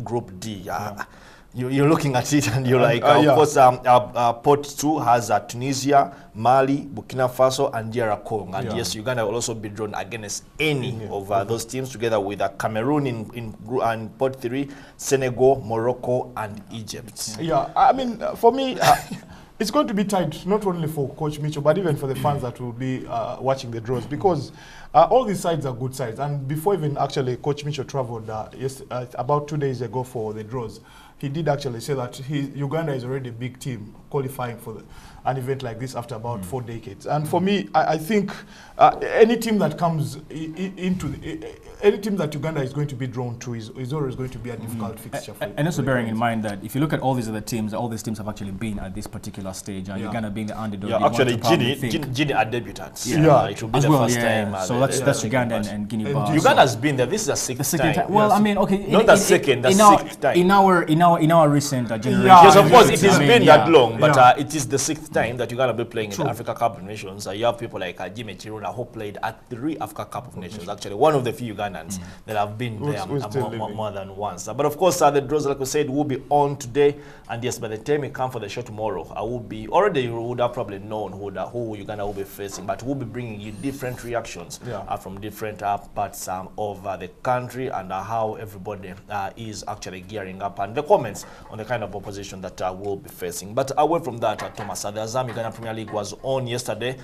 Group D. You're looking at it and you're like, of course, Pot 2 has Tunisia, Mali, Burkina Faso, and DR Congo. And yes, Uganda will also be drawn against any of those teams, together with Cameroon in Pot 3, Senegal, Morocco, and Egypt. Yeah, I mean, for me, it's going to be tight, not only for Coach Mitchell, but even for the fans that will be watching the draws, because all these sides are good sides. And before even actually Coach Mitchell traveled about 2 days ago for the draws, he did actually say that Uganda is already a big team qualifying for an event like this after about 4 decades. And for me, I think any team that comes any team that Uganda is going to be drawn to is always going to be a difficult fixture for and also bearing in mind that if you look at all these other teams, all these teams have actually been at this particular stage. Uganda being the underdog. Yeah, actually, Guinea are debutants. It will be the first time. So that's Uganda and Guinea. Uganda has been there. This is the sixth time. Well, I mean, okay, not the second, the sixth time. In our recent generation. Yes, of course, it has been that long, but it is the sixth time that Uganda will be playing in the Africa Cup of Nations. You have people like Jimmy Chiruna who played at 3 Africa Cup of Nations. Actually, one of the few Ugandans that have been there more than once. But of course, the draws, like we said, will be on today. And yes, by the time we come for the show tomorrow, I will be already, you would have probably known who Uganda will be facing. But we'll be bringing you different reactions from different parts of the country, and how everybody is actually gearing up, and the comments on the kind of opposition that we'll be facing. But away from that, Thomas, the Azam Uganda Premier League was on yesterday.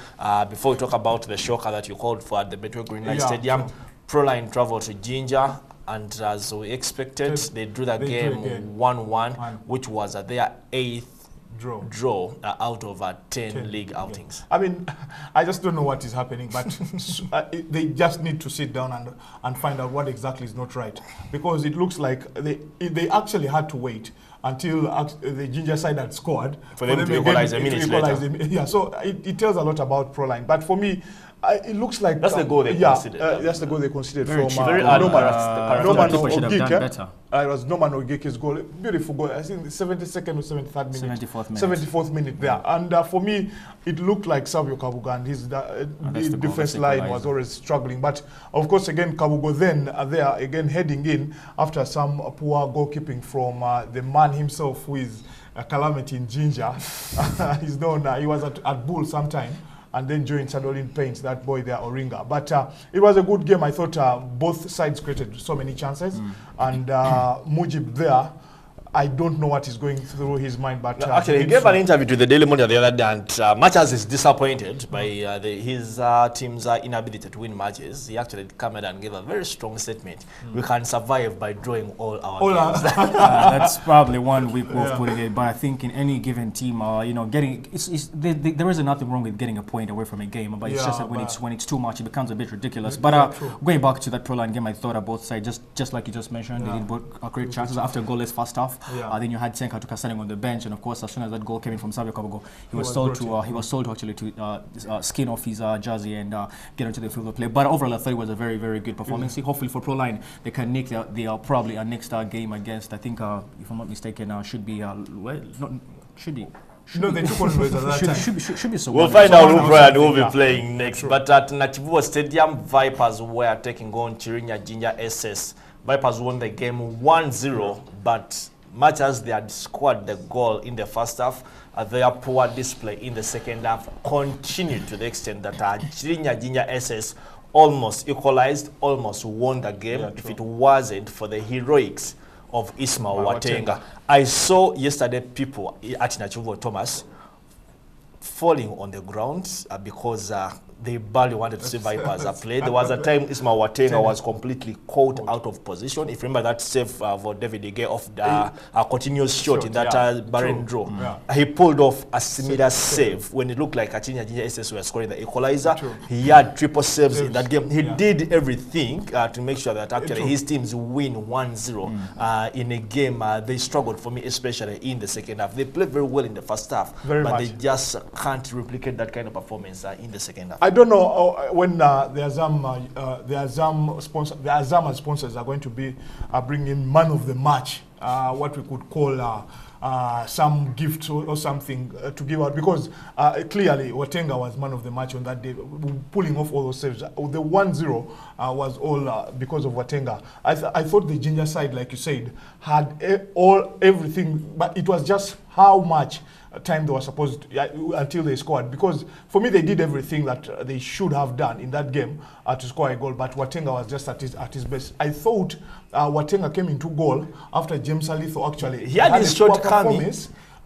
Before we talk about the shocker that you called for at the Betway Green Light Stadium, Proline traveled to Jinja, and as we expected, they drew the game 1-1, which was their 8th draw out of 10 league outings. I mean, I just don't know what is happening, but they just need to sit down and find out what exactly is not right, because it looks like they actually had to wait until the Ginger side had scored for them to equalize a minute later. Yeah, so it tells a lot about Proline. But for me, it looks like that's the goal they considered. That's the goal they considered very from Norman Ogik. It was Norman Ogik's goal. Beautiful goal. I think the 72nd or 73rd minute. 74th minute there. And for me, it looked like Savio Kabuga and his defense line was always struggling. But of course, again, Kabuga then there again heading in after some poor goalkeeping from the man himself, who is a calamity in Ginger. He's known. He was at Bull sometime, and then joined Sadolin Paints, that boy there, Oringa. But it was a good game. I thought both sides created so many chances. And Mujib there, I don't know what is going through his mind, but actually he gave an interview to the Daily Monitor the other day, and much as he's disappointed by his team's inability to win matches, he actually came out and gave a very strong statement. We can survive by drawing all our games. That's probably one weak way of putting it, but I think in any given team, getting there isn't nothing wrong with getting a point away from a game, but it's just that when it's too much, it becomes a bit ridiculous. But going back to that Proline game, I thought on both sides, just like you just mentioned, they did both create chances after a goalless first half. Then you had Senka Tuka standing on the bench, and of course, as soon as that goal came in from Savio Kabuga, he was told to actually skin off his jersey and get into the field of play. But overall, I thought it was a very, very good performance. Hopefully for Proline, they can nick their probably a next game against, I think, if I'm not mistaken, should be no, they took on that should be so. We'll find out who Brian will be playing next. But at Nachivuo Stadium, Vipers were taking on Chirinya Ginger SS. Vipers won the game 1-0, but much as they had scored the goal in the first half, their poor display in the second half continued to the extent that Chirinya Ginger SS almost equalized, almost won the game if it wasn't for the heroics of Ismail Watenga. I saw yesterday people at Nachivuo Thomas falling on the ground because they barely wanted to see Vipers play. There was a time Ismail Watenga was completely caught out of position. If you remember that save for David Ige off the continuous shot in that barren draw, he pulled off a similar save when it looked like Achinya Ginger SS were scoring the equalizer. He had triple saves in that game. He did everything to make sure that actually his teams win 1-0 in a game. They struggled for me, especially in the second half. They played very well in the first half, but they just can't replicate that kind of performance in the second half. I don't know when the Azam sponsors are going to be bringing man of the match, what we could call some gift or something to give out, because clearly Watenga was man of the match on that day, pulling off all those saves. The 1-0 was all because of Watenga. I thought the Ginger side, like you said, had everything, but it was just how much time they were supposed to, until they scored, because for me they did everything that they should have done in that game to score a goal, but Watenga was just at his best. I thought Watenga came into goal after James Alitho actually he had his shortcoming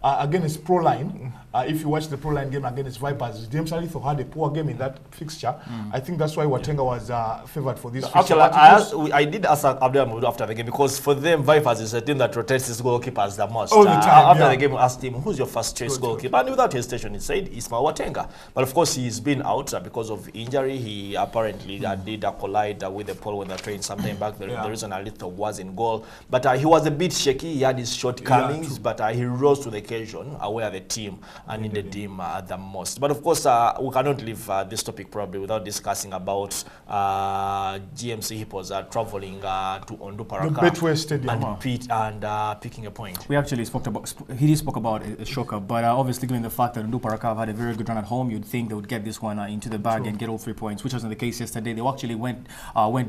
against Proline. If you watch the Proline game against Vipers, James Alitho had a poor game in that fixture. I think that's why Watenga was favoured for this actually I did ask Abdul after the game, because for them Vipers is a team that rotates its goalkeepers the most. All the time, after the game, I asked him, who's your first choice goalkeeper, and without hesitation he said Ismail Watenga. But of course he's been out because of injury. He apparently did collide with the pole when they trained sometime back. The reason Alitho was in goal, but he was a bit shaky. He had his shortcomings, but he rose to the occasion, aware the team and needed him the most. But of course, we cannot leave this topic probably without discussing about GMC Hippos traveling to Onduparaka, the Betway Stadium, and picking a point. We actually spoke about a shocker, but obviously given the fact that Onduparaka have had a very good run at home, you'd think they would get this one into the bag and get all 3 points, which wasn't the case yesterday. They actually went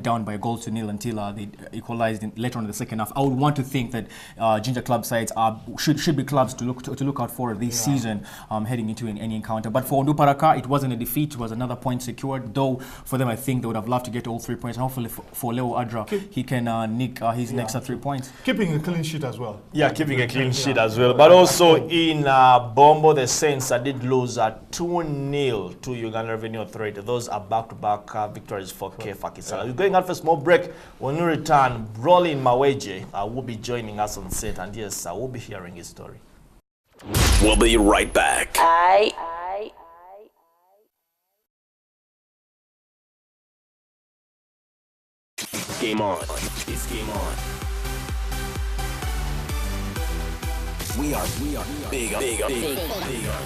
down by a goal to nil until they equalized later on in the second half. I would want to think that Ginger club sides should be clubs to look out for this season, heading into any encounter. But for Onduparaka, it wasn't a defeat; it was another point secured. Though for them, I think they would have loved to get all 3 points, and hopefully for Leo Adra, he can nick his next 3 points. Keeping a clean sheet as well. Yeah, keeping a clean sheet as well. But also in Bombo, the Saints did lose 2-0 to Uganda Revenue Authority. Those are back-to-back victories for Kefa Kisala. We're going out for a small break. When we return, Brolin Maweje will be joining us on set, and yes, we'll be hearing his story. We'll be right back. Game on. It's game on. We are big on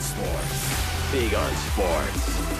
sports. Big on sports.